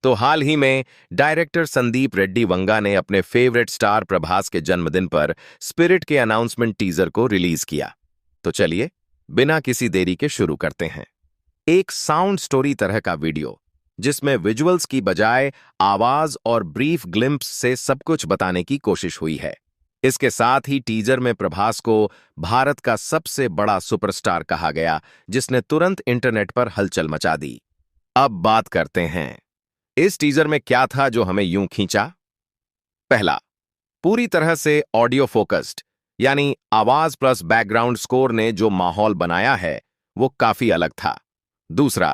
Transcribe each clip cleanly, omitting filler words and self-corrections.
तो हाल ही में डायरेक्टर संदीप रेड्डी वंगा ने अपने फेवरेट स्टार प्रभास के जन्मदिन पर स्पिरिट के अनाउंसमेंट टीजर को रिलीज किया। तो चलिए बिना किसी देरी के शुरू करते हैं। एक साउंड स्टोरी तरह का वीडियो जिसमें विजुअल्स की बजाय आवाज और ब्रीफ ग्लिम्प्स से सब कुछ बताने की कोशिश हुई है। इसके साथ ही टीजर में प्रभास को भारत का सबसे बड़ा सुपरस्टार कहा गया, जिसने तुरंत इंटरनेट पर हलचल मचा दी। अब बात करते हैं इस टीजर में क्या था जो हमें यूं खींचा। पहला, पूरी तरह से ऑडियो फोकस्ड, यानी आवाज प्लस बैकग्राउंड स्कोर ने जो माहौल बनाया है वो काफी अलग था। दूसरा,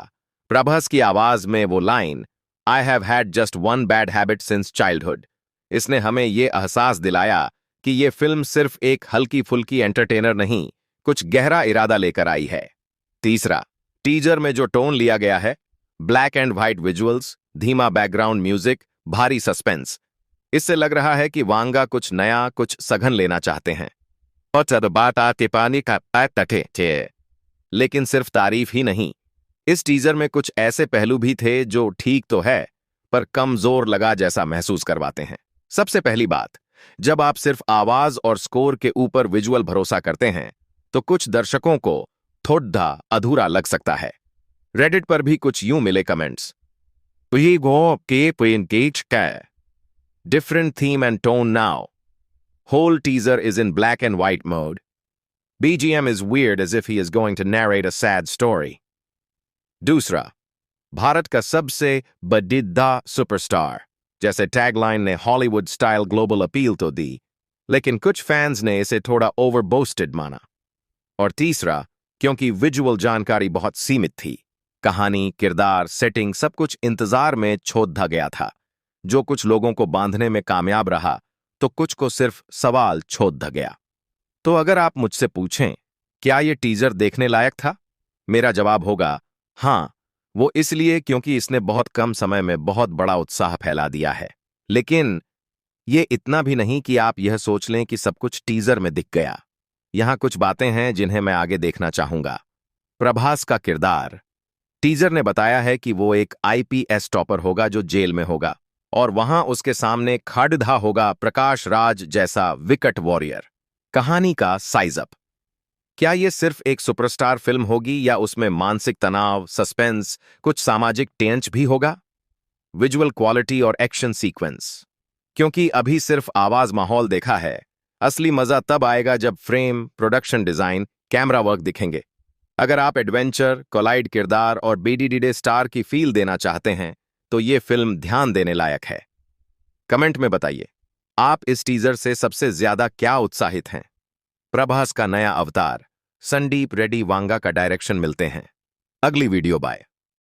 प्रभास की आवाज में वो line I have had just one bad habit since childhood, इसने हमें ये एहसास दिलाया कि ये फिल्म सिर्फ एक हल्की फुल्की एंटरटेनर नहीं, कुछ गहरा इरादा लेकर आई है। तीसरा, टीजर में जो टोन लिया गया है, ब्लैक एंड व्हाइट विजुअल्स, धीमा बैकग्राउंड म्यूजिक, भारी सस्पेंस, इससे लग रहा है कि वांगा कुछ नया, कुछ सघन लेना चाहते हैं। और बात आते पानी का तटे थे, लेकिन सिर्फ तारीफ ही नहीं, इस टीजर में कुछ ऐसे पहलू भी थे जो ठीक तो है पर कम जोर लगा जैसा महसूस करवाते हैं। सबसे पहली बात, जब आप सिर्फ आवाज और स्कोर के ऊपर विजुअल भरोसा करते हैं तो कुछ दर्शकों को थोड़ा अधूरा लग सकता है। रेडिट पर भी कुछ यूं मिले comments, different theme and tone now, whole teaser is in black and white mode, BGM is weird as if he is going to narrate a sad story. दूसरा, भारत का सबसे बड़ा सुपरस्टार, जैसे टैगलाइन ने हॉलीवुड स्टाइल ग्लोबल अपील तो दी, लेकिन कुछ fans ने इसे थोड़ा ओवर बोस्टेड माना। और तीसरा, क्योंकि विजुअल जानकारी बहुत सीमित थी, कहानी, किरदार, सेटिंग सब कुछ इंतजार में छोड़ा गया था, जो कुछ लोगों को बांधने में कामयाब रहा तो कुछ को सिर्फ सवाल छोड़ा गया। तो अगर आप मुझसे पूछें क्या ये टीजर देखने लायक था, मेरा जवाब होगा हां, वो इसलिए क्योंकि इसने बहुत कम समय में बहुत बड़ा उत्साह फैला दिया है। लेकिन ये इतना भी नहीं कि आप यह सोच लें कि सब कुछ टीजर में दिख गया। यहां कुछ बातें हैं जिन्हें मैं आगे देखना चाहूंगा। प्रभास का किरदार, टीजर ने बताया है कि वो एक IPS टॉपर होगा जो जेल में होगा और वहां उसके सामने खाड़िधा होगा प्रकाश राज जैसा विकट वॉरियर। कहानी का साइज अप, क्या ये सिर्फ एक सुपरस्टार फिल्म होगी या उसमें मानसिक तनाव, सस्पेंस, कुछ सामाजिक टेंच भी होगा? विजुअल क्वालिटी और एक्शन सीक्वेंस, क्योंकि अभी सिर्फ आवाज माहौल देखा है, असली मजा तब आएगा जब frame, production design, camera work दिखेंगे। अगर आप एडवेंचर, कोलाइड किरदार और BDD स्टार की फील देना चाहते हैं तो ये फिल्म ध्यान देने लायक है। कमेंट में बताइए आप इस टीजर से सबसे ज्यादा क्या उत्साहित हैं। प्रभास का नया अवतार संदीप रेड्डी वांगा का डायरेक्शन मिलते हैं अगली वीडियो। बाय।